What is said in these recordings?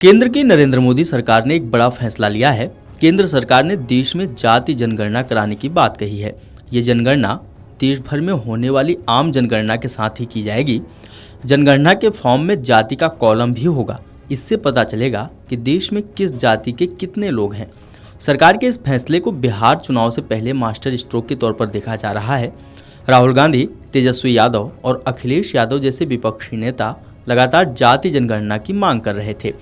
केंद्र की नरेंद्र मोदी सरकार ने एक बड़ा फैसला लिया है। केंद्र सरकार ने देश में जाति जनगणना कराने की बात कही है। ये जनगणना देश भर में होने वाली आम जनगणना के साथ ही की जाएगी। जनगणना के फॉर्म में जाति का कॉलम भी होगा। इससे पता चलेगा कि देश में किस जाति के कितने लोग हैं। सरकार के इस फैसले को बिहार चुनाव से पहले मास्टर स्ट्रोक के तौर पर देखा जा रहा है। राहुल गांधी, तेजस्वी यादव और अखिलेश यादव जैसे विपक्षी नेता लगातार जाति जनगणना की मांग कर रहे थे।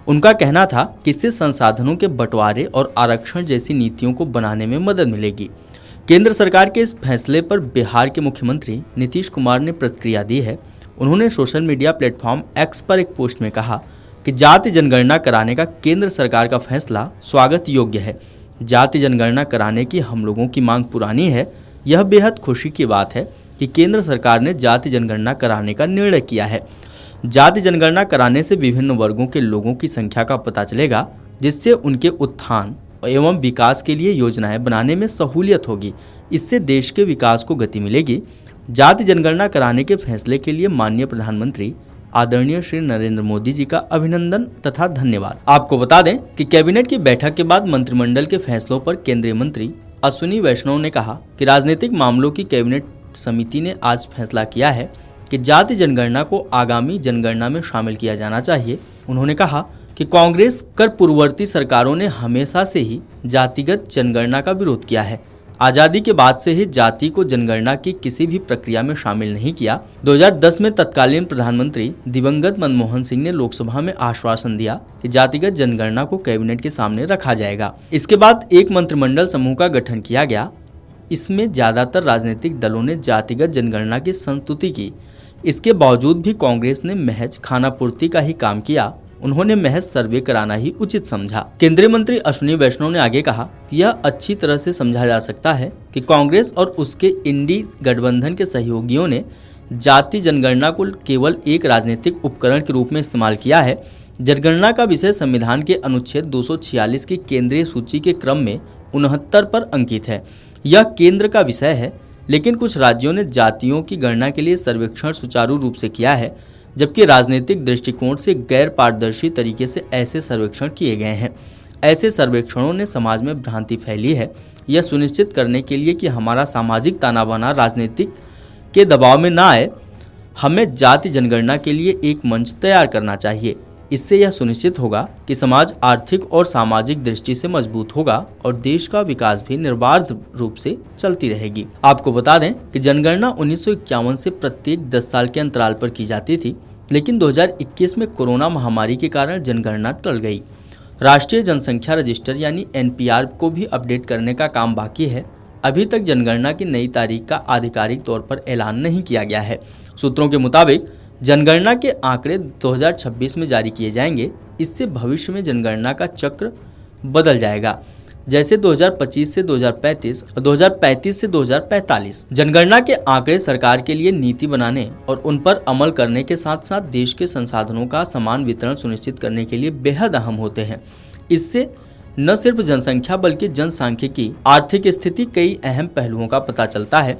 उनका कहना था कि इससे संसाधनों के बंटवारे और आरक्षण जैसी नीतियों को बनाने में मदद मिलेगी। केंद्र सरकार के इस फैसले पर बिहार के मुख्यमंत्री नीतीश कुमार ने प्रतिक्रिया दी है। उन्होंने सोशल मीडिया प्लेटफॉर्म एक्स पर एक पोस्ट में कहा कि जाति जनगणना कराने का केंद्र सरकार का फैसला स्वागत योग्य है। जाति जनगणना कराने की हम लोगों की मांग पुरानी है। यह बेहद खुशी की बात है कि केंद्र सरकार ने जाति जनगणना कराने का निर्णय किया है। जाति जनगणना कराने से विभिन्न वर्गों के लोगों की संख्या का पता चलेगा, जिससे उनके उत्थान एवं विकास के लिए योजनाएं बनाने में सहूलियत होगी। इससे देश के विकास को गति मिलेगी। जाति जनगणना कराने के फैसले के लिए माननीय प्रधानमंत्री आदरणीय श्री नरेंद्र मोदी जी का अभिनंदन तथा धन्यवाद। आपको बता दें कि कैबिनेट की बैठक के बाद मंत्रिमंडल के फैसलों पर केंद्रीय मंत्री अश्विनी वैष्णव ने कहा कि राजनीतिक मामलों की कैबिनेट समिति ने आज फैसला किया है कि जाति जनगणना को आगामी जनगणना में शामिल किया जाना चाहिए। उन्होंने कहा कि कांग्रेस कर पूर्ववर्ती सरकारों ने हमेशा से ही जातिगत जनगणना का विरोध किया है। आज़ादी के बाद से ही जाति को जनगणना की किसी भी प्रक्रिया में शामिल नहीं किया। 2010 में तत्कालीन प्रधानमंत्री दिवंगत मनमोहन सिंह ने लोकसभा में आश्वासन दिया कि जातिगत जनगणना को कैबिनेट के सामने रखा जाएगा। इसके बाद एक मंत्रिमंडल समूह का गठन किया गया। इसमें ज्यादातर राजनीतिक दलों ने जातिगत जनगणना की संस्तुति की। इसके बावजूद भी कांग्रेस ने महज खानापूर्ति का ही काम किया। उन्होंने महज सर्वे कराना ही उचित समझा। केंद्रीय मंत्री अश्विनी वैष्णव ने आगे कहा कि यह अच्छी तरह से समझा जा सकता है कि कांग्रेस और उसके इंडी गठबंधन के सहयोगियों ने जाति जनगणना को केवल एक राजनीतिक उपकरण के रूप में इस्तेमाल किया है। जनगणना का विषय संविधान के अनुच्छेद 246 की केंद्रीय सूची के क्रम में 69 पर अंकित है। यह केंद्र का विषय है, लेकिन कुछ राज्यों ने जातियों की गणना के लिए सर्वेक्षण सुचारू रूप से किया है, जबकि राजनीतिक दृष्टिकोण से गैर पारदर्शी तरीके से ऐसे सर्वेक्षण किए गए हैं। ऐसे सर्वेक्षणों ने समाज में भ्रांति फैली है। यह सुनिश्चित करने के लिए कि हमारा सामाजिक ताना बाना राजनीतिक के दबाव में ना आए, हमें जाति जनगणना के लिए एक मंच तैयार करना चाहिए। इससे यह सुनिश्चित होगा कि समाज आर्थिक और सामाजिक दृष्टि से मजबूत होगा और देश का विकास भी निर्बाध रूप से चलती रहेगी। आपको बता दें कि जनगणना 1951 से प्रत्येक 10 साल के अंतराल पर की जाती थी, लेकिन 2021 में कोरोना महामारी के कारण जनगणना टल गई। राष्ट्रीय जनसंख्या रजिस्टर यानी NPR को भी अपडेट करने का काम बाकी है। अभी तक जनगणना की नई तारीख का आधिकारिक तौर पर ऐलान नहीं किया गया है। सूत्रों के मुताबिक जनगणना के आंकड़े 2026 में जारी किए जाएंगे। इससे भविष्य में जनगणना का चक्र बदल जाएगा, जैसे 2025 से 2035 और 2035 से 2045। जनगणना के आंकड़े सरकार के लिए नीति बनाने और उन पर अमल करने के साथ साथ देश के संसाधनों का समान वितरण सुनिश्चित करने के लिए बेहद अहम होते हैं। इससे न सिर्फ जनसंख्या बल्कि जनसांख्यिकी, आर्थिक स्थिति, कई अहम पहलुओं का पता चलता है।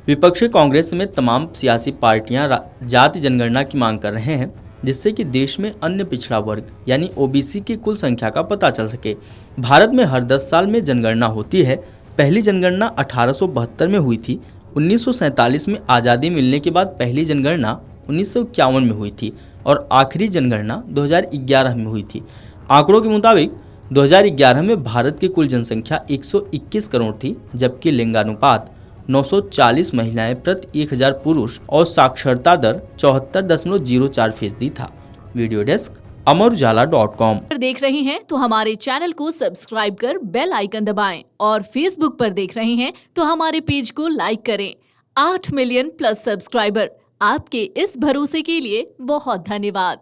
विपक्षी कांग्रेस में तमाम सियासी पार्टियां जाति जनगणना की मांग कर रहे हैं, जिससे कि देश में अन्य पिछड़ा वर्ग यानी OBC की कुल संख्या का पता चल सके। भारत में हर 10 साल में जनगणना होती है। पहली जनगणना 1872 में हुई थी। 1947 में आज़ादी मिलने के बाद पहली जनगणना 1951 में हुई थी और आखिरी जनगणना 2011 में हुई थी। आंकड़ों के मुताबिक 2011 में भारत की कुल जनसंख्या 121 करोड़ थी, जबकि लिंगानुपात 940 महिलाएं प्रति 1000 पुरुष और साक्षरता दर 74.04% था। वीडियो डेस्क अमरउजाला.com। देख रहे हैं तो हमारे चैनल को सब्सक्राइब कर बेल आइकन दबाएं और फेसबुक पर देख रहे हैं तो हमारे पेज को लाइक करें। 8 मिलियन प्लस सब्सक्राइबर, आपके इस भरोसे के लिए बहुत धन्यवाद।